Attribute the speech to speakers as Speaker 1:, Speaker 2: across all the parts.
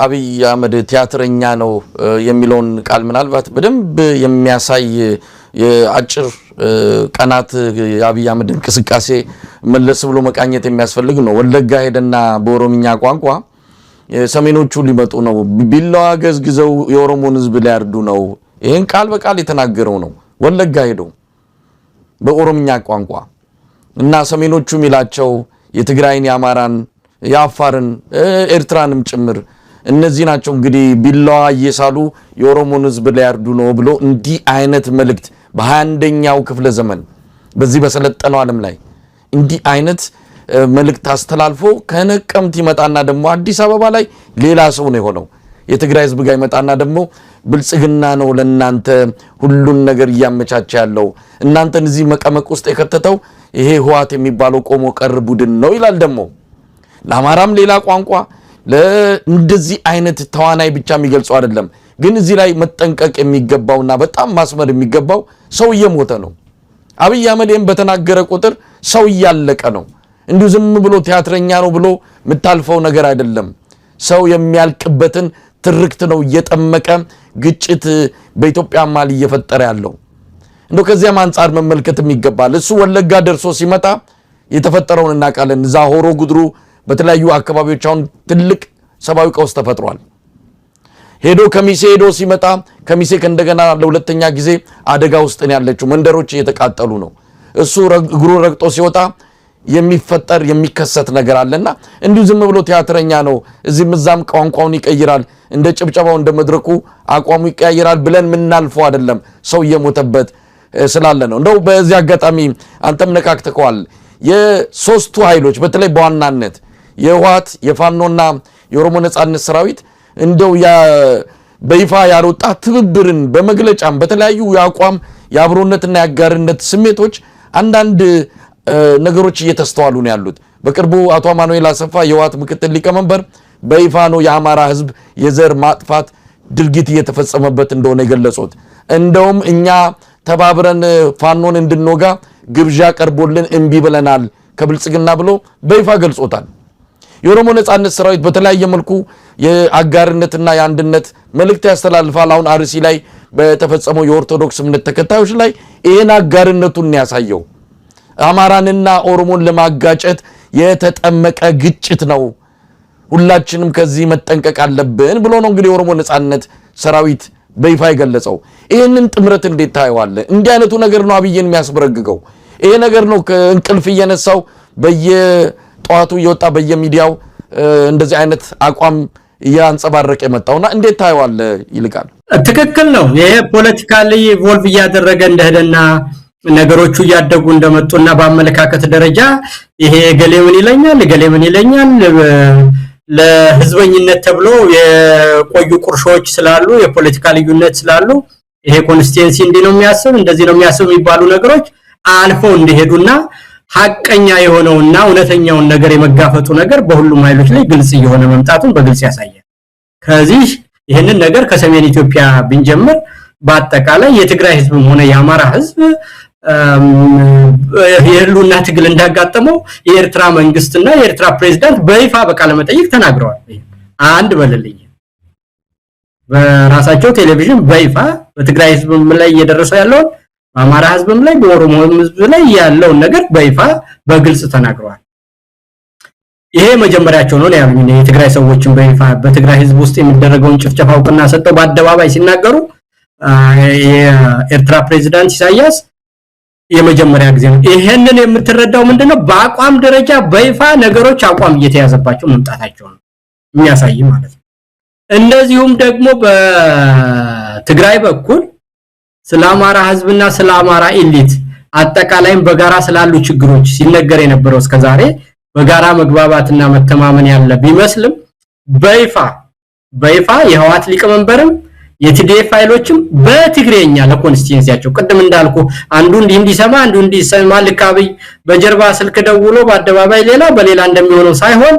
Speaker 1: አብይ አህመድ ቲያትረኛ ነው የሚለውን ቃል ምናልባት በደንብ የሚያሳይ የአጭር ቀናት የአብይ አህመድ እንቅስቃሴ መለስ ብሎ መቃኘት የሚያስፈልግ ነው። ወለጋ ሄደና በኦሮምኛ ቋንቋ ሰሜኖቹ ሊመጡ ነው፣ ቢላዋ ገዝግዘው የኦሮሞን ህዝብ ሊያርዱ ነው። ይሄን ቃል በቃል የተናገረው ነው ወለጋ ሄዶ በኦሮምኛ ቋንቋ እና ሰሜኖቹ ሚላቸው የትግራይን የአማራን የአፋርን ኤርትራንም ጭምር እነዚህ ናቸው እንግዲህ ቢላዋ እየሳሉ የኦሮሞን ህዝብ ሊያርዱ ነው ብሎ እንዲህ አይነት መልእክት በ21ኛው ክፍለ ዘመን በዚህ በሰለጠነው ዓለም ላይ እንዲህ አይነት መልእክት አስተላልፎ ከነቀምት ይመጣና ደግሞ አዲስ አበባ ላይ ሌላ ሰው ነው የሆነው። የትግራይ ህዝብ ጋር ይመጣና ደግሞ ብልጽግና ነው ለናንተ ሁሉን ነገር እያመቻቸ ያለው እናንተን እዚህ መቀመቅ ውስጥ የከተተው ይሄ ህዋት የሚባለው ቆሞ ቀር ቡድን ነው ይላል። ደግሞ ለአማራም ሌላ ቋንቋ ለእንደዚህ አይነት ተዋናይ ብቻ የሚገልጸው አይደለም። ግን እዚህ ላይ መጠንቀቅ የሚገባውና በጣም ማስመር የሚገባው ሰው እየሞተ ነው። አብይ አህመድም በተናገረ ቁጥር ሰው እያለቀ ነው። እንዲሁ ዝም ብሎ ቲያትረኛ ነው ብሎ ምታልፈው ነገር አይደለም። ሰው የሚያልቅበትን ትርክት ነው እየጠመቀ ግጭት በኢትዮጵያ ማል እየፈጠረ ያለው። እንደው ከዚያም አንፃር መመልከትም ይገባል። እሱ ወለጋ ደርሶ ሲመጣ የተፈጠረውን እናቃለን። እዛ ሆሮ ጉድሩ በተለያዩ አካባቢዎች አሁን ትልቅ ሰባዊ ቀውስ ተፈጥሯል። ሄዶ ከሚሴ ሄዶ ሲመጣ ከሚሴ ከእንደገና ለሁለተኛ ጊዜ አደጋ ውስጥ ነው ያለችው። መንደሮች እየተቃጠሉ ነው። እሱ እግሩ ረግጦ ሲወጣ የሚፈጠር የሚከሰት ነገር አለና እንዲሁ ዝም ብሎ ቲያትረኛ ነው እዚህም እዛም ቋንቋውን ይቀይራል፣ እንደ ጭብጨባው እንደ መድረኩ አቋሙ ይቀያየራል ብለን ምናልፈው አይደለም። ሰው እየሞተበት ስላለ ነው። እንደው በዚህ አጋጣሚ አንተም ነካክተከዋል። የሶስቱ ኃይሎች በተለይ በዋናነት የህወሓት የፋኖና የኦሮሞ ነጻነት ሰራዊት እንደው በይፋ ያልወጣ ትብብርን በመግለጫም በተለያዩ የአቋም የአብሮነትና የአጋርነት ስሜቶች አንዳንድ ነገሮች እየተስተዋሉ ነው ያሉት። በቅርቡ አቶ አማኑኤል አሰፋ የህወሓት ምክትል ሊቀመንበር በይፋ ነው የአማራ ህዝብ የዘር ማጥፋት ድርጊት እየተፈጸመበት እንደሆነ የገለጹት። እንደውም እኛ ተባብረን ፋኖን እንድንወጋ ግብዣ ቀርቦልን እንቢ ብለናል ከብልጽግና ብሎ በይፋ ገልጾታል። የኦሮሞ ነጻነት ሰራዊት በተለያየ መልኩ የአጋርነትና የአንድነት መልእክት ያስተላልፋል። አሁን አርሲ ላይ በተፈጸመው የኦርቶዶክስ እምነት ተከታዮች ላይ ይሄን አጋርነቱን ያሳየው አማራንና ኦሮሞን ለማጋጨት የተጠመቀ ግጭት ነው። ሁላችንም ከዚህ መጠንቀቅ አለብን ብሎ ነው እንግዲህ የኦሮሞ ነጻነት ሰራዊት በይፋ የገለጸው። ይሄንን ጥምረት እንዴት ታየዋለህ? እንዲህ አይነቱ ነገር ነው አብይን የሚያስበረግገው። ይሄ ነገር ነው ከእንቅልፍ እየነሳው በየጧቱ እየወጣ በየሚዲያው እንደዚህ አይነት አቋም ያንጸባረቀ የመጣውና እንዴት ታየዋለህ? ይልቃል
Speaker 2: ትክክል ነው። ይሄ ፖለቲካሊ ኢቮልቭ እያደረገ እንደሄደና ነገሮቹ ያደጉ እንደመጡና በአመለካከት ደረጃ ይሄ ገሌምን ይለኛል ለህዝበኝነት ተብሎ የቆዩ ቁርሾች ስላሉ የፖለቲካ ልዩነት ስላሉ ይሄ ኮንስቲትዩንሲ እንዲህ ነው የሚያስብ እንደዚህ ነው የሚያስብ የሚባሉ ነገሮች አልፈው እንደሄዱና ሐቀኛ የሆነውና እውነተኛውን ነገር የመጋፈጡ ነገር በሁሉም ኃይሎች ላይ ግልጽ የሆነ መምጣቱን በግልጽ ያሳያል። ከዚህ ይሄንን ነገር ከሰሜን ኢትዮጵያ ብንጀምር በአጠቃላይ የትግራይ ህዝብም ሆነ የአማራ ህዝብ የህሉና ትግል እንዳጋጠመው የኤርትራ መንግስትና የኤርትራ ፕሬዝዳንት በይፋ በቃለ መጠይቅ ተናግረዋል። አንድ በለልኝ በራሳቸው ቴሌቪዥን በይፋ በትግራይ ህዝብም ላይ እየደረሰ ያለው በአማራ ህዝብም ላይ በኦሮሞ ህዝብ ላይ ያለው ነገር በይፋ በግልጽ ተናግረዋል። ይሄ መጀመሪያቸው ነው ያሉኝ የትግራይ ሰዎችን በይፋ በትግራይ ህዝብ ውስጥ የሚደረገውን ጭፍጨፋ አውቅና ሰጠው በአደባባይ ሲናገሩ የኤርትራ ፕሬዝዳንት ኢሳያስ የመጀመሪያ ጊዜ ነው። ይሄንን የምትረዳው ምንድነው? በአቋም ደረጃ በይፋ ነገሮች አቋም እየተያዘባቸው መምጣታቸው ነው የሚያሳይ ማለት ነው። እንደዚሁም ደግሞ በትግራይ በኩል ስለ አማራ ህዝብና ስለ አማራ ኤሊት አጠቃላይም በጋራ ስላሉ ችግሮች ሲነገር የነበረው እስከዛሬ በጋራ መግባባትና መተማመን ያለ ቢመስልም በይፋ የህወሓት ሊቀመንበርም የቲዲኤፍ ፋይሎችም በትግሬኛ ለኮንስቲትዩንሲያቸው ቅድም እንዳልኩ አንዱ እንዲሰማ አንዱ እንዲሰማ ልካብይ በጀርባ ስልክ ደውሎ በአደባባይ ሌላ በሌላ እንደሚሆነው ሳይሆን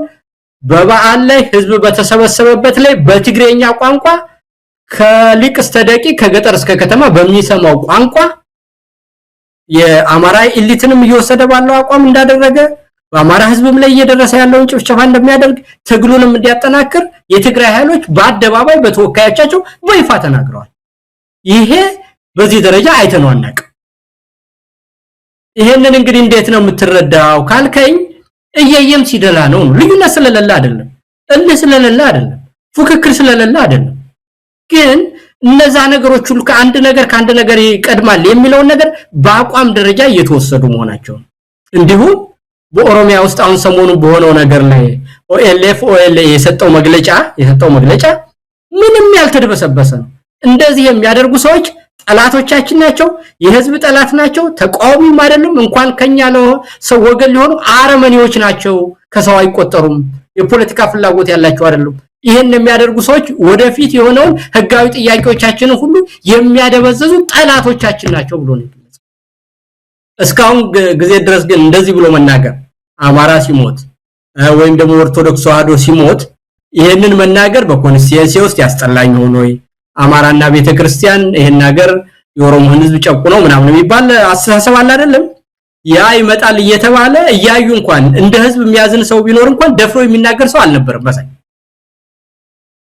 Speaker 2: በበዓል ላይ ህዝብ በተሰበሰበበት ላይ በትግሬኛ ቋንቋ ከሊቅ እስከ ደቂቅ ከገጠር እስከ ከተማ በሚሰማው ቋንቋ የአማራ ኤሊትንም እየወሰደ ባለው አቋም እንዳደረገ በአማራ ህዝብም ላይ እየደረሰ ያለውን ጭፍጨፋ እንደሚያደርግ ትግሉንም እንዲያጠናክር የትግራይ ኃይሎች በአደባባይ በተወካዮቻቸው በይፋ ተናግረዋል። ይሄ በዚህ ደረጃ አይተነው አናውቅም። ይሄንን እንግዲህ እንዴት ነው የምትረዳው ካልከኝ እየየም ሲደላ ነው። ልዩነት ስለሌለ አይደለም፣ እልህ ስለሌለ አይደለም፣ ፉክክር ስለሌለ አይደለም። ግን እነዛ ነገሮች ሁሉ ከአንድ ነገር ይቀድማል የሚለው ነገር በአቋም ደረጃ እየተወሰዱ መሆናቸው እንዲሁም በኦሮሚያ ውስጥ አሁን ሰሞኑን በሆነው ነገር ላይ ኦኤልኤፍ የሰጠው መግለጫ ምንም ያልተደበሰበሰ ነው። እንደዚህ የሚያደርጉ ሰዎች ጠላቶቻችን ናቸው፣ የህዝብ ጠላት ናቸው፣ ተቃዋሚም አይደሉም፣ እንኳን ከኛ ለሰው ወገን ሊሆኑ አረመኔዎች ናቸው፣ ከሰው አይቆጠሩም፣ የፖለቲካ ፍላጎት ያላቸው አይደሉም። ይሄን የሚያደርጉ ሰዎች ወደፊት የሆነውን ህጋዊ ጥያቄዎቻችንን ሁሉ የሚያደበዘዙ ጠላቶቻችን ናቸው ብሎ ነው። እስካሁን ጊዜ ድረስ ግን እንደዚህ ብሎ መናገር አማራ ሲሞት ወይም ደግሞ ኦርቶዶክስ ተዋህዶ ሲሞት ይሄንን መናገር በኮንስቲቲዩንሲ ውስጥ ያስጠላኝ ሆኖ አማራና ቤተክርስቲያን ይሄን ነገር የኦሮሞን ህዝብ ጨቁነው ምናምን የሚባል አስተሳሰብ አለ አይደለም። ያ ይመጣል እየተባለ እያዩ እንኳን እንደ ህዝብ የሚያዝን ሰው ቢኖር እንኳን ደፍሮ የሚናገር ሰው አልነበረም።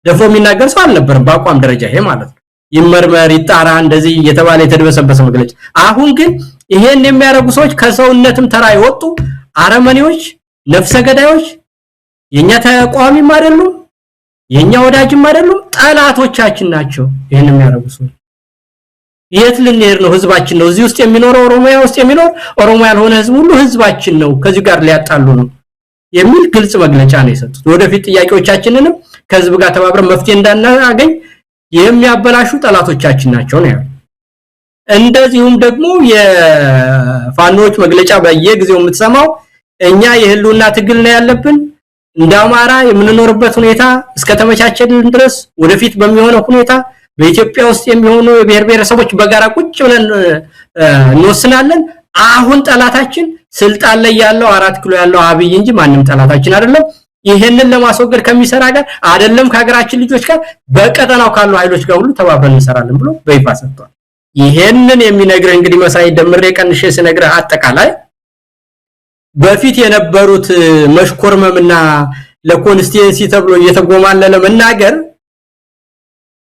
Speaker 2: ደፍሮ የሚናገር ሰው አልነበረም በአቋም ደረጃ ይሄ ማለት ነው። ይመርመር ይጣራ እንደዚህ እየተባለ የተደበሰበሰ መግለጫ። አሁን ግን ይሄን የሚያደርጉ ሰዎች ከሰውነትም ተራ ይወጡ አረመኔዎች፣ ነፍሰ ገዳዮች የኛ ተቋሚም አይደሉም፣ የኛ ወዳጅም አይደሉም፣ ጠላቶቻችን ናቸው። ይሄን የሚያደርጉ ሰዎች የት ልንሄድ ነው? ህዝባችን ነው እዚህ ውስጥ የሚኖረው፣ ኦሮሚያ ውስጥ የሚኖር ኦሮሞ ያልሆነ ህዝብ ሁሉ ህዝባችን ነው፣ ከዚህ ጋር ሊያጣሉ ነው የሚል ግልጽ መግለጫ ነው የሰጡት። ወደፊት ጥያቄዎቻችንንም ከህዝብ ጋር ተባብረን መፍትሄ እንዳናገኝ የሚያበላሹ ጠላቶቻችን ናቸው ነው ያለው። እንደዚሁም ደግሞ የፋኖች መግለጫ በየጊዜው የምትሰማው እኛ የህልውና ትግል ነው ያለብን፣ እንደ አማራ የምንኖርበት ሁኔታ እስከተመቻቸልን ድረስ ወደፊት በሚሆነው ሁኔታ በኢትዮጵያ ውስጥ የሚሆኑ የብሔር ብሔረሰቦች በጋራ ቁጭ ብለን እንወስናለን። አሁን ጠላታችን ስልጣን ላይ ያለው 4 ኪሎ ያለው አብይ እንጂ ማንም ጠላታችን አይደለም። ይሄንን ለማስወገድ ከሚሰራ ጋር አይደለም ከሀገራችን ልጆች ጋር በቀጠናው ካሉ ኃይሎች ጋር ሁሉ ተባብረን እንሰራለን ብሎ በይፋ ሰጥቷል። ይሄንን የሚነግርህ እንግዲህ መሳይ ደምሬ ቀንሼ ስነግርህ አጠቃላይ በፊት የነበሩት መሽኮርመምና ለኮንስቲቲዩንሲ ተብሎ እየተጎማለለ መናገር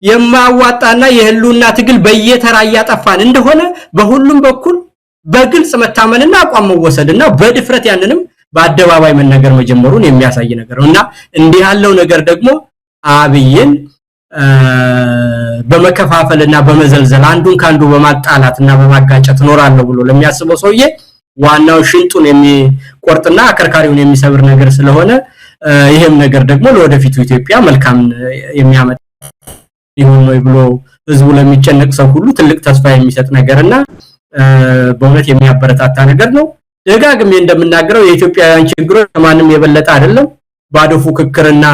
Speaker 2: የማዋጣና የህልውና ትግል በየተራ ያጠፋን እንደሆነ በሁሉም በኩል በግልጽ መታመንና አቋም መወሰድና በድፍረት ያንንም በአደባባይ መነገር መጀመሩን የሚያሳይ ነገር ነውና እንዲህ ያለው ነገር ደግሞ አብይን በመከፋፈልና በመዘልዘል አንዱን ካንዱ በማጣላትና በማጋጨት ኖራለሁ ብሎ ለሚያስበው ሰውዬ ዋናው ሽንጡን የሚቆርጥና አከርካሪውን የሚሰብር ነገር ስለሆነ ይሄም ነገር ደግሞ ለወደፊቱ ኢትዮጵያ መልካም የሚያመጣ ይሁን ነው ብሎ ህዝቡ ለሚጨነቅ ሰው ሁሉ ትልቅ ተስፋ የሚሰጥ ነገርና በእውነት የሚያበረታታ ነገር ነው። ደጋግሜ እንደምናገረው የኢትዮጵያውያን ችግሮች ከማንም የበለጠ አይደለም። ባዶ ፉክክርና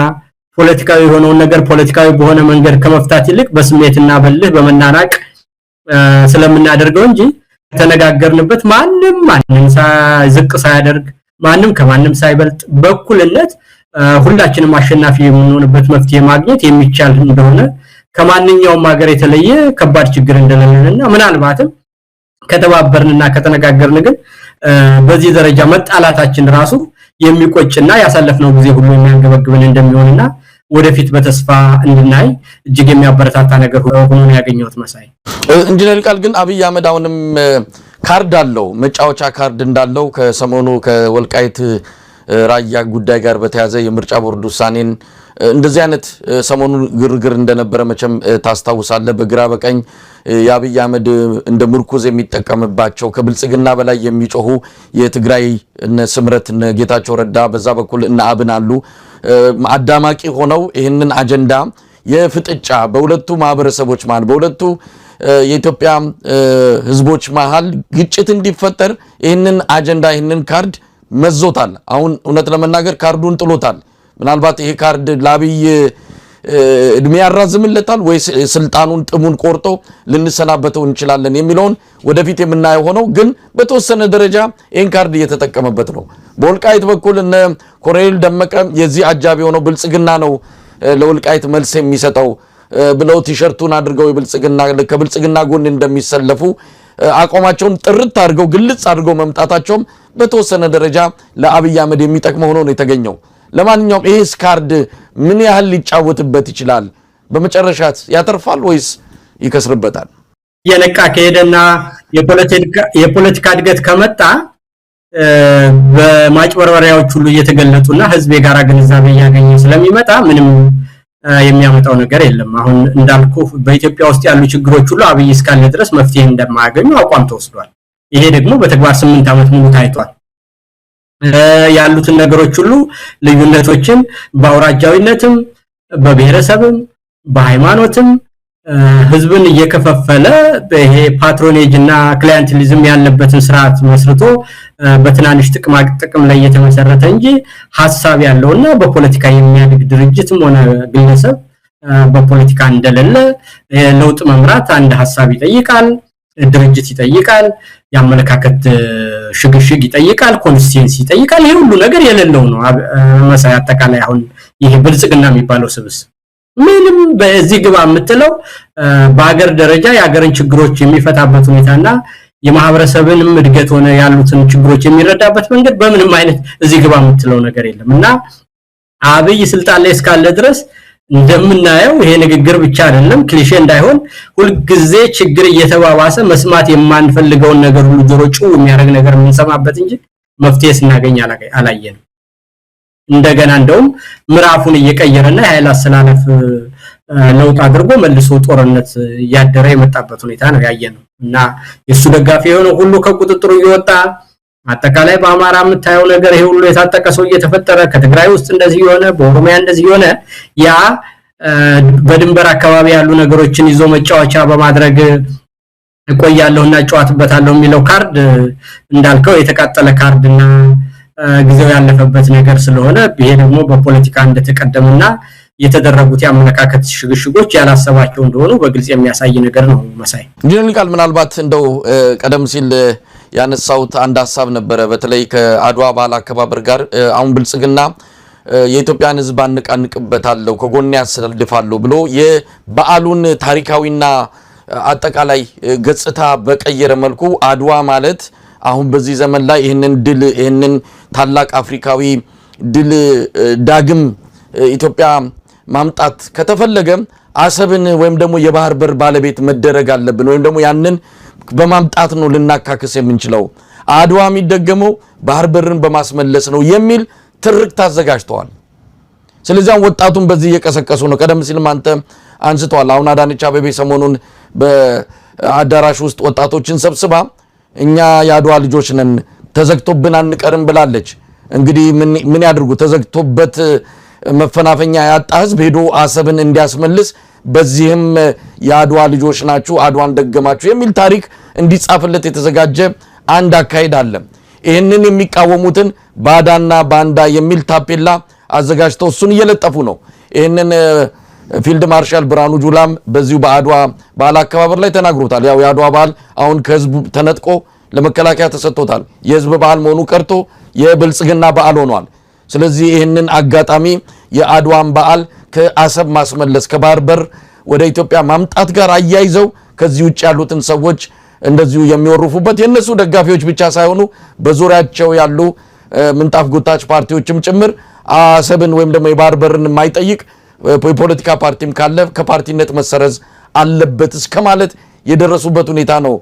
Speaker 2: ፖለቲካዊ የሆነውን ነገር ፖለቲካዊ በሆነ መንገድ ከመፍታት ይልቅ በስሜትና በልህ በመናናቅ ስለምናደርገው እንጂ ተነጋገርንበት ማንም ዝቅ ሳያደርግ ማንም ከማንም ሳይበልጥ በኩልነት ሁላችንም አሸናፊ የምንሆንበት መፍትሄ ማግኘት የሚቻል እንደሆነ ከማንኛውም ሀገር የተለየ ከባድ ችግር እንደሌለና ምናልባትም ከተባበርንና ከተነጋገርን ግን በዚህ ደረጃ መጣላታችን ራሱ የሚቆጭና ያሳለፍነው ጊዜ ሁሉ የሚያንገበግብን እንደሚሆንና ወደፊት በተስፋ እንድናይ እጅግ የሚያበረታታ ነገር ሆኖ ያገኘሁት መሳይ።
Speaker 1: ኢንጂነር ቃል ግን አብይ አህመድ አሁንም ካርድ አለው፣ መጫወቻ ካርድ እንዳለው ከሰሞኑ ከወልቃይት ራያ ጉዳይ ጋር በተያዘ የምርጫ ቦርድ ውሳኔን እንደዚህ አይነት ሰሞኑን ግርግር እንደነበረ መቼም ታስታውሳለህ። በግራ በቀኝ የአብይ አህመድ እንደ ምርኩዝ የሚጠቀምባቸው ከብልጽግና በላይ የሚጮሁ የትግራይ እነ ስምረት እነ ጌታቸው ረዳ በዛ በኩል እነ አብን አሉ አዳማቂ ሆነው ይህንን አጀንዳ የፍጥጫ በሁለቱ ማህበረሰቦች መሃል በሁለቱ የኢትዮጵያ ህዝቦች መሃል ግጭት እንዲፈጠር ይህንን አጀንዳ ይህንን ካርድ መዞታል። አሁን እውነት ለመናገር ካርዱን ጥሎታል። ምናልባት ይሄ ካርድ ለአብይ እድሜ ያራዝምለታል ወይስ ስልጣኑን ጥሙን ቆርጦ ልንሰናበተው እንችላለን የሚለውን ወደፊት የምናየው ሆነው ግን በተወሰነ ደረጃ ይሄን ካርድ እየተጠቀመበት ነው። በወልቃይት በኩል እነ ኮሎኔል ደመቀ የዚህ አጃቢ ሆነው ብልጽግና ነው ለወልቃይት መልስ የሚሰጠው ብለው ቲሸርቱን አድርገው ከብልጽግና ጎን እንደሚሰለፉ አቋማቸውን ጥርት አድርገው ግልጽ አድርገው መምጣታቸውም በተወሰነ ደረጃ ለአብይ አህመድ የሚጠቅመው ሆኖ ነው የተገኘው። ለማንኛውም ይሄ ስካርድ ምን ያህል ሊጫወትበት ይችላል? በመጨረሻት ያተርፋል ወይስ ይከስርበታል?
Speaker 2: የነቃ ከሄደና የፖለቲካ እድገት ከመጣ በማጭበርበሪያዎች ሁሉ እየተገለጡና ህዝብ የጋራ ግንዛቤ ያገኘ ስለሚመጣ ምንም የሚያመጣው ነገር የለም። አሁን እንዳልኩ በኢትዮጵያ ውስጥ ያሉ ችግሮች ሁሉ አብይ እስካለ ድረስ መፍትሄ እንደማያገኙ አቋም ተወስዷል። ይሄ ደግሞ በተግባር 8 ዓመት ሙሉ ታይቷል። ያሉትን ነገሮች ሁሉ ልዩነቶችን በአውራጃዊነትም በብሔረሰብም በሃይማኖትም ህዝብን እየከፈፈለ በይሄ ፓትሮኔጅ እና ክላይንትሊዝም ያለበትን ስርዓት መስርቶ በትናንሽ ጥቅም ላይ የተመሰረተ እንጂ ሐሳብ ያለውና በፖለቲካ የሚያድግ ድርጅትም ሆነ ግለሰብ በፖለቲካ እንደሌለ ለውጥ መምራት አንድ ሐሳብ ይጠይቃል፣ ድርጅት ይጠይቃል፣ ያመለካከት ሽግሽግ ይጠይቃል፣ ኮንስቲትዩንሲ ይጠይቃል። ይሄ ሁሉ ነገር የሌለው ነው መሳይ አጠቃላይ አሁን ይሄ ብልጽግና የሚባለው ስብስብ ምንም በዚህ ግባ የምትለው በአገር ደረጃ የአገርን ችግሮች የሚፈታበት ሁኔታና የማህበረሰብንም እድገት ሆነ ያሉትን ችግሮች የሚረዳበት መንገድ በምንም አይነት እዚህ ግባ የምትለው ነገር የለምና አብይ ስልጣን ላይ እስካለ ድረስ እንደምናየው ይሄ ንግግር ብቻ አይደለም ክሊሼ እንዳይሆን ሁሉ ጊዜ ችግር እየተባባሰ መስማት የማንፈልገውን ነገር ሁሉ ጆሮ ጭው የሚያደርግ ነገር የምንሰማበት እንጂ መፍትሄ ስናገኝ አላየንም። እንደገና እንደውም ምራፉን እየቀየረና ኃይል አሰላለፍ ለውጥ አድርጎ መልሶ ጦርነት ያደረ የመጣበት ሁኔታ ነው ያየነው እና የሱ ደጋፊ የሆነ ሁሉ ከቁጥጥሩ እየወጣ አጠቃላይ በአማራ የምታየው ነገር ይሄ ሁሉ የታጠቀሰው እየተፈጠረ ከትግራይ ውስጥ እንደዚህ የሆነ በኦሮሚያ እንደዚህ የሆነ ያ በድንበር አካባቢ ያሉ ነገሮችን ይዞ መጫወቻ በማድረግ እቆያለሁና ጫዋትበታለሁ የሚለው ካርድ እንዳልከው የተቃጠለ ካርድና ጊዜው ያለፈበት ነገር ስለሆነ ይሄ ደግሞ በፖለቲካ እንደተቀደመና የተደረጉት ያመለካከት ሽግሽጎች ያላሰባቸው እንደሆኑ በግልጽ የሚያሳይ ነገር ነው መሳይ።
Speaker 1: ጀነራል ምናልባት እንደው ቀደም ሲል ያነሳውት አንድ ሐሳብ ነበረ በተለይ ከአድዋ በዓል አከባበር ጋር አሁን ብልጽግና የኢትዮጵያን ሕዝብ አንቀንቅበታለሁ ከጎን ያሰልፋለሁ ብሎ የበዓሉን ታሪካዊና አጠቃላይ ገጽታ በቀየረ መልኩ አድዋ ማለት አሁን በዚህ ዘመን ላይ ይሄንን ታላቅ አፍሪካዊ ድል ዳግም ኢትዮጵያ ማምጣት ከተፈለገ አሰብን ወይም ደግሞ የባህር በር ባለቤት መደረግ አለብን ወይም ደግሞ ያንን በማምጣት ነው ልናካክስ የምንችለው አድዋ የሚደገመው ባህር በርን በማስመለስ ነው የሚል ትርክት አዘጋጅተዋል። ስለዚህ ወጣቱን በዚህ እየቀሰቀሱ ነው። ቀደም ሲልም አንተ አንስተዋል። አሁን አዳነች አቤቤ ሰሞኑን በአዳራሽ ውስጥ ወጣቶችን ሰብስባ እኛ ያድዋ ልጆች ነን ተዘግቶብን አንቀርም ብላለች። እንግዲህ ምን ያድርጉ ተዘግቶበት መፈናፈኛ ያጣ ህዝብ ሄዶ አሰብን እንዲያስመልስ በዚህም ያድዋ ልጆች ናችሁ አድዋን ደገማችሁ የሚል ታሪክ እንዲጻፍለት የተዘጋጀ አንድ አካሄድ አለ። ይሄንን የሚቃወሙትን ባዳና ባንዳ የሚል ታፔላ አዘጋጅተው እሱን እየለጠፉ ነው። ይሄንን ፊልድ ማርሻል ብርሃኑ ጁላም በዚሁ በአድዋ በዓል አከባበር ላይ ተናግሮታል። ያው የአድዋ በዓል አሁን ከህዝብ ተነጥቆ ለመከላከያ ተሰጥቶታል። የህዝብ በዓል መሆኑ ቀርቶ የብልጽግና በዓል ሆኗል። ስለዚህ ይሄንን አጋጣሚ የአድዋን በዓል ከአሰብ ማስመለስ ከባህር በር ወደ ኢትዮጵያ ማምጣት ጋር አያይዘው ከዚህ ውጭ ያሉትን ሰዎች እንደዚሁ የሚወርፉበት የነሱ ደጋፊዎች ብቻ ሳይሆኑ በዙሪያቸው ያሉ ምንጣፍ ጎታች ፓርቲዎችም ጭምር አሰብን ወይም ደግሞ የባህር በርን የማይጠይቅ የፖለቲካ ፓርቲም ካለ ከፓርቲነት መሰረዝ አለበት እስከማለት የደረሱበት ሁኔታ ነው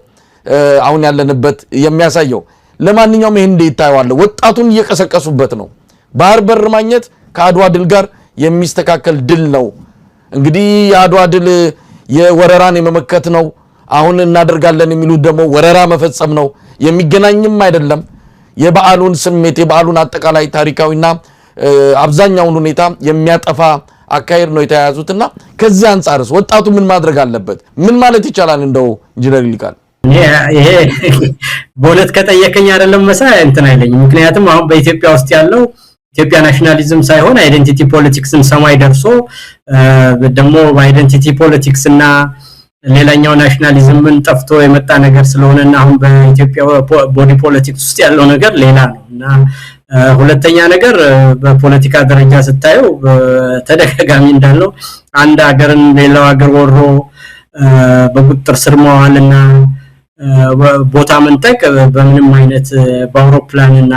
Speaker 1: አሁን ያለንበት የሚያሳየው። ለማንኛውም ይሄን እንዴታዩዋለ ወጣቱን እየቀሰቀሱበት ነው። ባህር በር ማግኘት ከአድዋ ድል ጋር የሚስተካከል ድል ነው። እንግዲህ የአድዋ ድል የወረራን የመመከት ነው። አሁን እናደርጋለን የሚሉት ደግሞ ወረራ መፈጸም ነው። የሚገናኝም አይደለም። የበዓሉን ስሜት የበዓሉን አጠቃላይ ታሪካዊና አብዛኛውን ሁኔታ የሚያጠፋ አካሄድ ነው የተያያዙትና ከዚህ አንፃርስ ወጣቱ ምን ማድረግ አለበት? ምን ማለት ይቻላል? እንደው ኢንጂነር ይልቃል
Speaker 2: ይሄ በእውነት ከጠየቀኝ አይደለም መሳይ እንትን አይለኝም። ምክንያቱም አሁን በኢትዮጵያ ውስጥ ያለው ኢትዮጵያ ናሽናሊዝም ሳይሆን አይደንቲቲ ፖለቲክስን ሰማይ ደርሶ ደግሞ በአይደንቲቲ ፖለቲክስ እና ሌላኛው ናሽናሊዝምን ጠፍቶ የመጣ ነገር ስለሆነና አሁን በኢትዮጵያ ቦዲ ፖለቲክስ ውስጥ ያለው ነገር ሌላ ነውና ሁለተኛ ነገር በፖለቲካ ደረጃ ስታየው ተደጋጋሚ እንዳለው አንድ ሀገርን ሌላው ሀገር ወሮ በቁጥጥር ስር መዋልና ቦታ መንጠቅ በምንም አይነት በአውሮፕላንና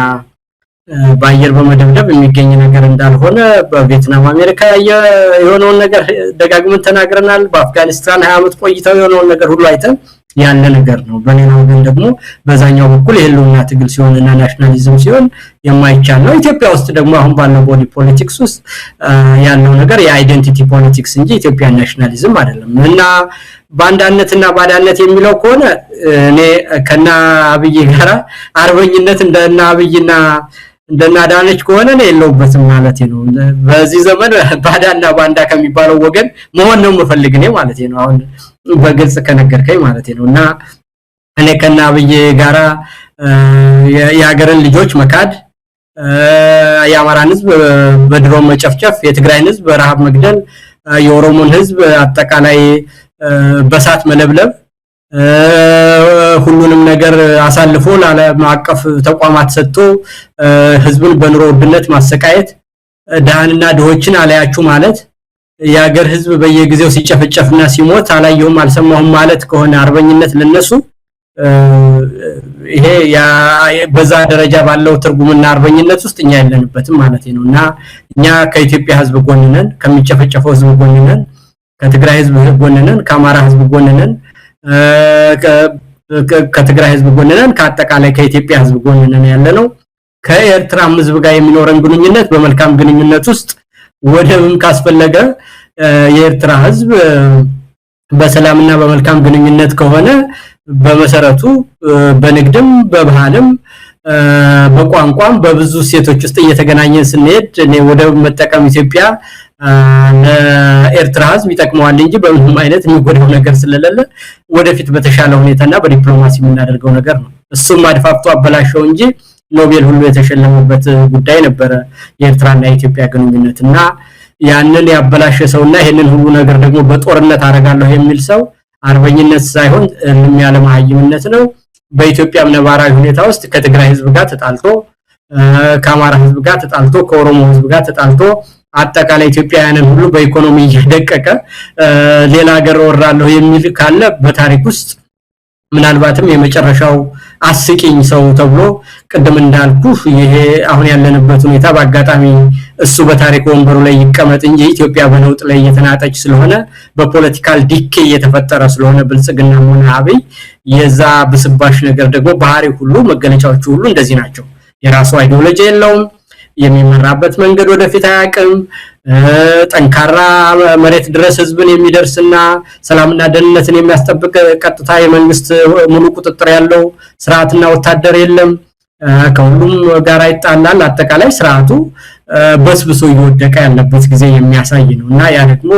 Speaker 2: በአየር በመደብደብ የሚገኝ ነገር እንዳልሆነ በቪየትናም አሜሪካ የሆነውን ነገር ደጋግመን ተናግረናል። በአፍጋኒስታን 20 ዓመት ቆይተው የሆነውን ነገር ሁሉ አይተን ያለ ነገር ነው። በሌላው ግን ደግሞ በዛኛው በኩል የህልውና ትግል ሲሆንና ናሽናሊዝም ሲሆን የማይቻል ነው። ኢትዮጵያ ውስጥ ደግሞ አሁን ባለው ቦዲ ፖለቲክስ ውስጥ ያለው ነገር የአይደንቲቲ ፖለቲክስ እንጂ ኢትዮጵያ ናሽናሊዝም አይደለም እና ባንዳነትና ባዳነት የሚለው ከሆነ እኔ ከና አብይ ጋራ አርበኝነት እንደና አብይና እንደና ዳነች ከሆነ ነው የለውበትም ማለት ነው። በዚህ ዘመን ባዳና ባንዳ ከሚባለው ወገን መሆን ነው የምፈልግ እኔ ማለት ነው። አሁን በግልጽ ከነገርከኝ ማለት ነውና እኔ ከና አብይ ጋራ የሀገርን ልጆች መካድ የአማራን ህዝብ በድሮን መጨፍጨፍ የትግራይን ህዝብ በረሃብ መግደል የኦሮሞን ህዝብ አጠቃላይ በሳት መለብለብ ሁሉንም ነገር አሳልፎ ለዓለም አቀፍ ተቋማት ሰጥቶ ህዝብን በኑሮ ውድነት ማሰቃየት ዳህንና ድሆችን አላያችሁ ማለት የሀገር ህዝብ በየጊዜው ሲጨፈጨፍና ሲሞት አላየሁም አልሰማሁም ማለት ከሆነ አርበኝነት ለነሱ ይሄ በዛ ደረጃ ባለው ትርጉምና አርበኝነት ውስጥ እኛ ያለንበትም ማለት ነውና እኛ ከኢትዮጵያ ህዝብ ጎን ነን፣ ከሚጨፈጨፈው ህዝብ ጎን ነን፣ ከትግራይ ህዝብ ጎን ነን፣ ከአማራ ህዝብ ጎን ነን፣ ከትግራይ ህዝብ ጎን ነን፣ ከአጠቃላይ ከኢትዮጵያ ህዝብ ጎን ነን ያለነው። ከኤርትራ ህዝብ ጋር የሚኖረን ግንኙነት በመልካም ግንኙነት ውስጥ ወደብም ካስፈለገ የኤርትራ ህዝብ በሰላምና በመልካም ግንኙነት ከሆነ በመሰረቱ በንግድም በባህልም በቋንቋም በብዙ ሴቶች ውስጥ እየተገናኘን ስንሄድ እኔ ወደብ መጠቀም ኢትዮጵያ ለኤርትራ ህዝብ ይጠቅመዋል እንጂ በምንም አይነት የሚጎዳው ነገር ስለሌለ ወደፊት በተሻለ ሁኔታና በዲፕሎማሲ የምናደርገው ነገር ነው። እሱም አድፋፍቶ አበላሸው እንጂ ኖቤል ሁሉ የተሸለመበት ጉዳይ ነበር የኤርትራና የኢትዮጵያ ግንኙነትና ያንን ያበላሸ ሰውና ይሄንን ሁሉ ነገር ደግሞ በጦርነት አረጋለሁ የሚል ሰው አርበኝነት ሳይሆን ያለ ማህይምነት ነው። በኢትዮጵያ ነባራዊ ሁኔታ ውስጥ ከትግራይ ህዝብ ጋር ተጣልቶ ከአማራ ህዝብ ጋር ተጣልቶ ከኦሮሞ ህዝብ ጋር ተጣልቶ አጠቃላይ ኢትዮጵያውያንን ሁሉ በኢኮኖሚ እየደቀቀ ሌላ ሀገር ወራለሁ የሚል ካለ በታሪክ ውስጥ ምናልባትም የመጨረሻው አስቂኝ ሰው ተብሎ ቀደም እንዳልኩ ይሄ አሁን ያለንበት ሁኔታ በአጋጣሚ እሱ በታሪክ ወንበሩ ላይ ይቀመጥ እንጂ ኢትዮጵያ በነውጥ ላይ እየተናጠች ስለሆነ በፖለቲካል ዲኬ እየተፈጠረ ስለሆነ ብልጽግና ሆነ አብይ የዛ ብስባሽ ነገር ደግሞ ባህሪ ሁሉ መገለጫዎቹ ሁሉ እንደዚህ ናቸው። የራሱ አይዲዮሎጂ የለውም፣ የሚመራበት መንገድ ወደፊት አያውቅም፣ ጠንካራ መሬት ድረስ ህዝብን የሚደርስና ሰላምና ደህንነትን የሚያስጠብቅ ቀጥታ የመንግስት ሙሉ ቁጥጥር ያለው ስርዓትና ወታደር የለም፣ ከሁሉም ጋር ይጣላል። አጠቃላይ ስርዓቱ በስብሶ እየወደቀ ያለበት ጊዜ የሚያሳይ ነውና ያ ደግሞ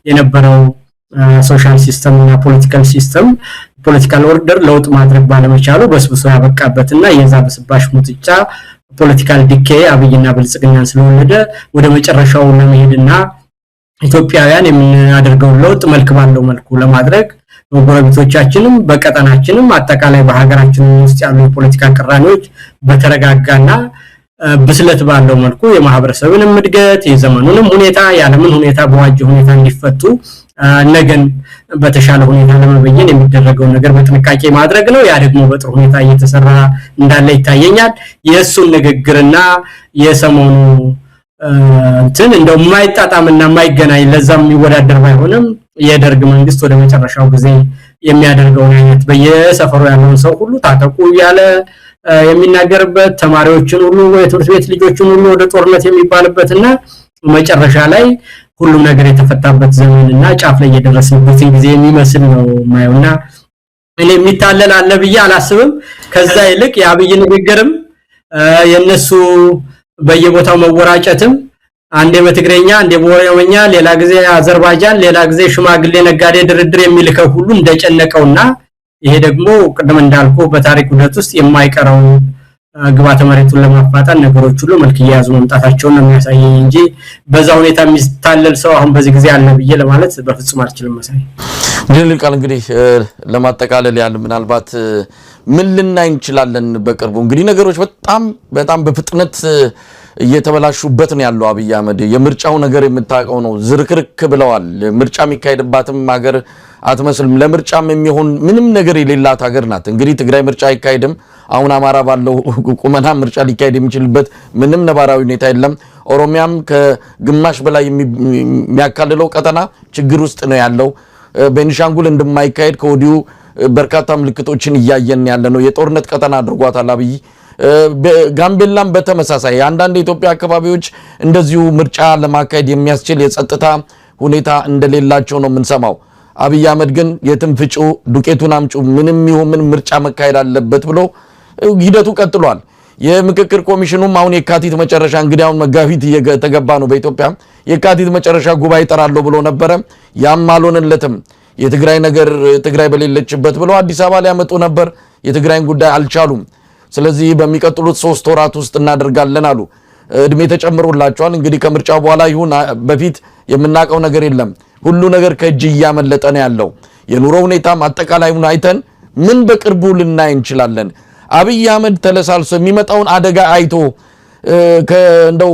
Speaker 2: የነበረው ሶሻል ሲስተም እና ፖለቲካል ሲስተም ፖለቲካል ኦርደር ለውጥ ማድረግ ባለመቻሉ በስብሶ ያበቃበትና የዛ በስባሽ ሙጥጫ ፖለቲካል ዲኬ አብይና ብልጽግናን ስለወለደ ወደ መጨረሻው ለመሄድና ኢትዮጵያውያን የምናደርገው ለውጥ መልክ ባለው መልኩ ለማድረግ በጎረቤቶቻችንም በቀጠናችንም አጠቃላይ በሀገራችን ውስጥ ያሉ የፖለቲካ ቅራኔዎች በተረጋጋና ብስለት ባለው መልኩ የማህበረሰብንም እድገት የዘመኑንም ሁኔታ የዓለምን ሁኔታ በዋጀ ሁኔታ እንዲፈቱ ነገን በተሻለ ሁኔታ ለመበየን የሚደረገው ነገር በጥንቃቄ ማድረግ ነው። ያ ደግሞ በጥሩ ሁኔታ እየተሰራ እንዳለ ይታየኛል። የእሱን ንግግርና የሰሞኑ እንትን እንደው የማይጣጣምና የማይገናኝ ለዛም የሚወዳደር ባይሆንም የደርግ መንግስት ወደ መጨረሻው ጊዜ የሚያደርገው አይነት በየሰፈሩ ያለውን ሰው ሁሉ ታጠቁ ያለ የሚናገርበት ተማሪዎችን ሁሉ የትምህርት ቤት ልጆችን ሁሉ ወደ ጦርነት የሚባልበትና መጨረሻ ላይ ሁሉም ነገር የተፈታበት ዘመንና ጫፍ ላይ የደረስንበት ጊዜ የሚመስል ነው ማየውና እኔ የሚታለል አለ ብዬ አላስብም። ከዛ ይልቅ የአብይ ንግግርም የነሱ በየቦታው መወራጨትም አንዴ በትግሬኛ አንዴ በኦሮሞኛ ሌላ ጊዜ አዘርባይጃን ሌላ ጊዜ ሽማግሌ ነጋዴ ድርድር የሚልከው ሁሉ እንደጨነቀውና ይሄ ደግሞ ቀደም እንዳልኩ በታሪክ ውደት ውስጥ የማይቀረው ግባተ መሬቱን ለማፋጣን ነገሮች ሁሉ መልክ እየያዙ መምጣታቸውን ነው የሚያሳየኝ እንጂ በዛ ሁኔታ የሚታለል ሰው አሁን በዚህ ጊዜ አለ ብዬ ለማለት በፍጹም አልችልም። መሳይ
Speaker 1: ግን ቃል እንግዲህ ለማጠቃለል ያለ ምናልባት ምን ልናይ እንችላለን በቅርቡ እንግዲህ ነገሮች በጣም በፍጥነት እየተበላሹበት ነው ያለው አብይ አህመድ የምርጫው ነገር የምታቀው ነው ዝርክርክ ብለዋል ምርጫ የሚካሄድባትም ሀገር አትመስልም ለምርጫም የሚሆን ምንም ነገር የሌላት ሀገር ናት እንግዲህ ትግራይ ምርጫ አይካሄድም አሁን አማራ ባለው ቁመና ምርጫ ሊካሄድ የሚችልበት ምንም ነባራዊ ሁኔታ የለም ኦሮሚያም ከግማሽ በላይ የሚያካልለው ቀጠና ችግር ውስጥ ነው ያለው ቤኒሻንጉል እንደማይካሄድ ከወዲሁ በርካታ ምልክቶችን ያያየን ያለ ነው የጦርነት ቀጠና አድርጓታል አብይ ጋምቤላም በተመሳሳይ አንዳንድ የኢትዮጵያ አካባቢዎች እንደዚሁ ምርጫ ለማካሄድ የሚያስችል የጸጥታ ሁኔታ እንደሌላቸው ነው የምንሰማው አብይ አህመድ ግን የትም ፍጩ ዱቄቱን አምጩ ምንም ይሁን ምን ምርጫ መካሄድ አለበት ብሎ ሂደቱ ቀጥሏል የምክክር ኮሚሽኑም አሁን የካቲት መጨረሻ እንግዲህ አሁን መጋቢት እየተገባ ነው በኢትዮጵያ የካቲት መጨረሻ ጉባኤ ጠራለው ብሎ ነበር ያም አልሆነለትም የትግራይ ነገር ትግራይ በሌለችበት ብሎ አዲስ አበባ ላይ ያመጡ ነበር የትግራይን ጉዳይ አልቻሉም ስለዚህ በሚቀጥሉት 3 ወራት ውስጥ እናደርጋለን አሉ እድሜ ተጨምሮላቸዋል እንግዲህ ከምርጫው በኋላ ይሁን በፊት የምናቀው ነገር የለም ሁሉ ነገር ከእጅ ያመለጠ ነው ያለው የኑሮ ሁኔታም አጠቃላይውን አይተን ምን በቅርቡ ልናይ እንችላለን አብይ አህመድ ተለሳልሶ የሚመጣውን አደጋ አይቶ እንደው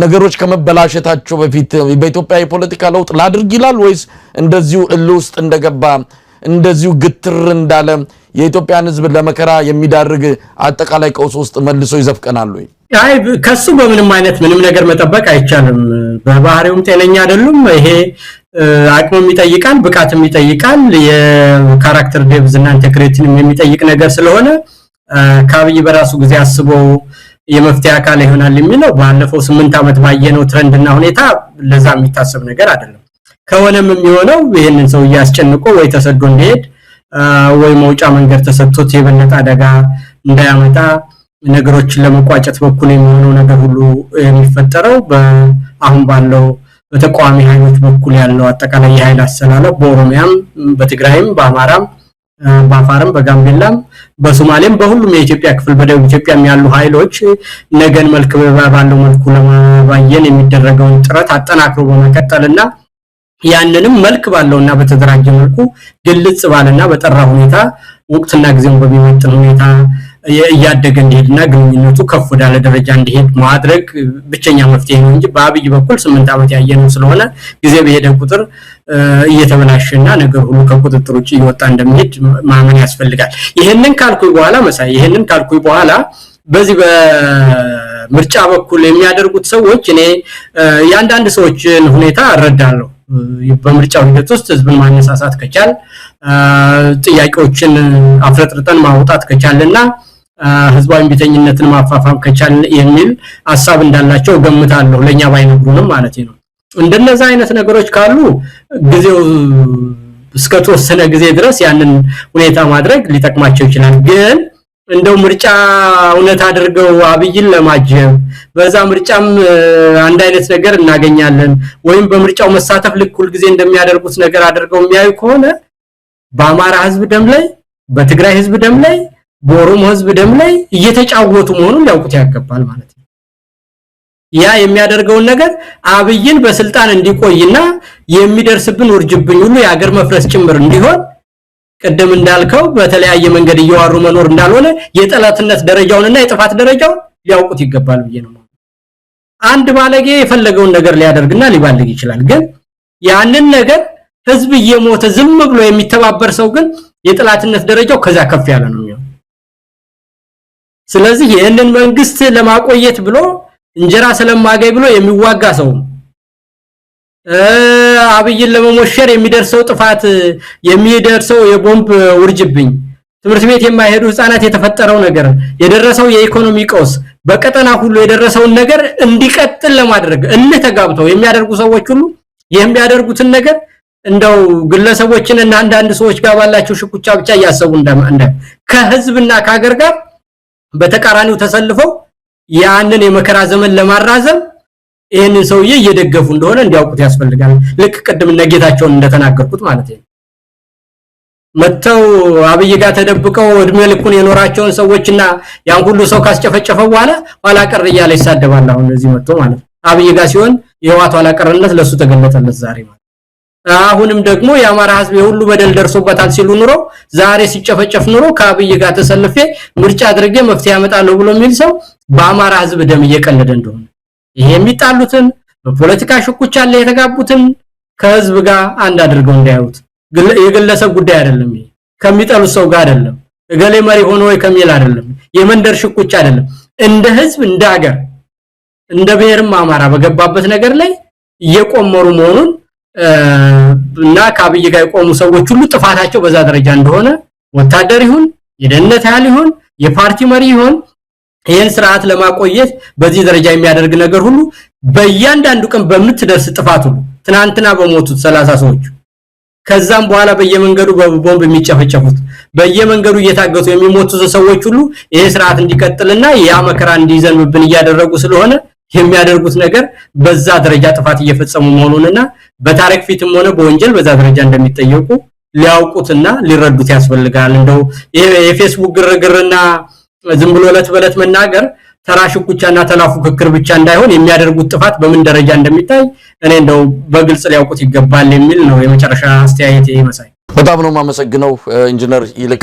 Speaker 1: ነገሮች ከመበላሸታቸው በፊት በኢትዮጵያ የፖለቲካ ለውጥ ላድርግ ይላል ወይስ እንደዚሁ እልውስጥ እንደገባ እንደዚሁ ግትር እንዳለ የኢትዮጵያን ህዝብ ለመከራ የሚዳርግ አጠቃላይ ቀውስ ውስጥ መልሶ ይዘፍቀናል ወይ
Speaker 2: አይ ከሱ በምንም አይነት ምንም ነገር መጠበቅ አይቻልም በባህሪውም ጤነኛ አይደሉም ይሄ አቅም ይጠይቃል ብቃትም ይጠይቃል የካራክተር ዴቭዝ እና ኢንቴግሪቲንም የሚጠይቅ ነገር ስለሆነ ካብይ በራሱ ጊዜ አስቦ የመፍትያ አካል ይሆናል የሚለው ባለፈው 8 አመት ባየነው ትሬንድና ሁኔታ ለዛ የሚታሰብ ነገር አይደለም ከሆነም የሚሆነው ይሄንን ሰው ያስጨንቆ ወይ ተሰዶ እንዲሄድ ወይ መውጫ መንገድ ተሰጥቶት የበለጠ አደጋ እንዳያመጣ ነገሮችን ለመቋጨት በኩል የሚሆነው ነገር ሁሉ የሚፈጠረው በአሁን ባለው በተቋሚ ኃይሎች በኩል ያለው አጠቃላይ የኃይል አሰላለፍ በኦሮሚያም በትግራይም በአማራም በአፋርም በጋምቤላም በሶማሌም በሁሉም የኢትዮጵያ ክፍል በደቡብ ኢትዮጵያም ያሉ ኃይሎች ነገን መልክ ባለው መልኩ ለማባየን የሚደረገውን ጥረት አጠናክሮ በመቀጠልና ያንንም መልክ ባለውና በተደራጀ መልኩ ግልጽ ባለና በጠራ ሁኔታ ወቅትና ጊዜውን በሚመጥን ሁኔታ ያያደገ እንዲሄድና ግንኙነቱ ከፍ ወዳለ ደረጃ እንዲሄድ ማድረግ ብቸኛ መፍትሄ ነው እንጂ በአብይ በኩል 8 አመት ያየነው ስለሆነ ጊዜ በሄደ ቁጥር እየተበላሸና ነገር ሁሉ ከቁጥጥር ውጪ ይወጣ እንደሚሄድ ማመን ያስፈልጋል ይሄንን ካልኩይ በኋላ በዚህ በምርጫ በኩል የሚያደርጉት ሰዎች እኔ ያንዳንድ ሰዎችን ሁኔታ አረዳለሁ በምርጫው ሂደት ውስጥ ህዝብን ማነሳሳት ከቻል ጥያቄዎችን አፍረጥርጠን ማውጣት ከቻልና ህዝባዊ ቢተኝነትን ማፋፋም ከቻል የሚል ሐሳብ እንዳላቸው ገምታለሁ ለኛ ባይነግሩንም ማለት ነው እንደነዛ አይነት ነገሮች ካሉ ጊዜው እስከተወሰነ ጊዜ ድረስ ያንን ሁኔታ ማድረግ ሊጠቅማቸው ይችላል ግን እንደው ምርጫ እውነት አድርገው አብይን ለማጀብ በዛ ምርጫም አንድ አይነት ነገር እናገኛለን ወይም በምርጫው መሳተፍ ለኩል ጊዜ እንደሚያደርጉት ነገር አድርገው የሚያዩ ከሆነ በአማራ ህዝብ ደም ላይ በትግራይ ህዝብ ደም ላይ በኦሮሞ ህዝብ ደም ላይ እየተጫወቱ መሆኑን ሊያውቁት ያገባል ማለት ነው ያ የሚያደርገውን ነገር አብይን በስልጣን እንዲቆይና የሚደርስብን ውርጅብኝ ሁሉ የሀገር መፍረስ ጭምር እንዲሆን ቀደም እንዳልከው በተለያየ መንገድ እየዋሩ መኖር እንዳልሆነ የጠላትነት ደረጃውንና የጥፋት ደረጃውን ሊያውቁት ይገባል ብዬ ነው አንድ ባለጌ የፈለገውን ነገር ሊያደርግና ሊባልግ ይችላል ግን ያንን ነገር ህዝብ እየሞተ ዝም ብሎ የሚተባበር ሰው ግን የጠላትነት ደረጃው ከዛ ከፍ ያለ ነው የሚሆነው ስለዚህ ይሄንን መንግስት ለማቆየት ብሎ እንጀራ ስለማገኝ ብሎ የሚዋጋ ሰው አብይን ለመሞሸር የሚደርሰው ጥፋት የሚደርሰው የቦምብ ውርጅብኝ ትምህርት ቤት የማይሄዱ ህፃናት የተፈጠረው ነገር የደረሰው የኢኮኖሚ ቀውስ በቀጠና ሁሉ የደረሰውን ነገር እንዲቀጥል ለማድረግ ተጋብተው የሚያደርጉ ሰዎች ሁሉ የሚያደርጉትን ነገር እንደው ግለሰቦችንና አንዳንድ ሰዎች ጋር ባላቸው ሽኩቻ ብቻ ያሰቡ እንደ ከህዝብና ከሀገር ጋር በተቃራኒው ተሰልፈው ያንን የመከራ ዘመን ለማራዘም ይሄንን ሰውዬ እየደገፉ እንደሆነ እንዲያውቁት ያስፈልጋል ልክ ቀደም ነገታቸውን እንደተናገርኩት ማለት ነው መተው አብይ ጋር ተደብቀው እድሜ ልኩን የኖራቸውን ሰዎችና ያን ሁሉ ሰው ካስጨፈጨፈው በኋላ ኋላ ቀር እያለ ይሳደባል። አሁን እዚህ መጥቶ ማለት አብይ ጋር ሲሆን የዋት ኋላ ቀርነት ለሱ ተገለጠለት ዛሬ ማለት አሁንም ደግሞ የአማራ ህዝብ የሁሉ በደል ደርሶበታል ሲሉ ኑሮ ዛሬ ሲጨፈጨፍ ኑሮ ከአብይ ጋር ተሰልፌ ምርጫ አድርጌ መፍትሄ ያመጣለሁ ብሎ የሚል ሰው በአማራ ህዝብ ደም እየቀለደ እንደሆነ ይሄ የሚጣሉትን በፖለቲካ ሽኩቻ ላይ የተጋቡትን ከህዝብ ጋር አንድ አድርገው እንዳያዩት የግለሰብ ጉዳይ አይደለም። ከሚጠሉት ሰው ጋር አይደለም። እገሌ መሪ ሆኖ ወይ ከሚል አይደለም። የመንደር ሽኩቻ አይደለም። እንደ ህዝብ እንደ ሀገር እንደ ብሔርም አማራ በገባበት ነገር ላይ እየቆመሩ መሆኑን እና ከአብይ ጋር የቆሙ ሰዎች ሁሉ ጥፋታቸው በዛ ደረጃ እንደሆነ ወታደር ይሁን የደህንነት ኃይል ይሁን የፓርቲ መሪ ይሁን ይሄን ስርዓት ለማቆየት በዚህ ደረጃ የሚያደርግ ነገር ሁሉ በእያንዳንዱ ቀን በምትደርስ ጥፋት ሁሉ ትናንትና በሞቱት 30 ሰዎች ከዛም በኋላ በየመንገዱ በቦምብ የሚጨፈጨፉት በየመንገዱ እየታገቱ የሚሞቱት ሰዎች ሁሉ ይሄ ስርዓት እንዲቀጥልና ያ መከራ እንዲዘንብብን እያደረጉ ስለሆነ የሚያደርጉት ነገር በዛ ደረጃ ጥፋት እየፈጸሙ መሆኑንና በታሪክ ፊትም ሆነ በወንጀል በዛ ደረጃ እንደሚጠየቁ ሊያውቁትና ሊረዱት ያስፈልጋል። እንደው የፌስቡክ ግርግርና ዝም ብሎ ለተበለት መናገር ተራሽኩቻና ተላፉክክር ብቻ እንዳይሆን የሚያደርጉት ጥፋት በምን ደረጃ እንደሚታይ እኔ እንደው በግልጽ ሊያውቁት ይገባል የሚል ነው የመጨረሻ አስተያየቴ ይመስላል።
Speaker 1: በጣም ነው ማመሰግነው ኢንጂነር ይልቅ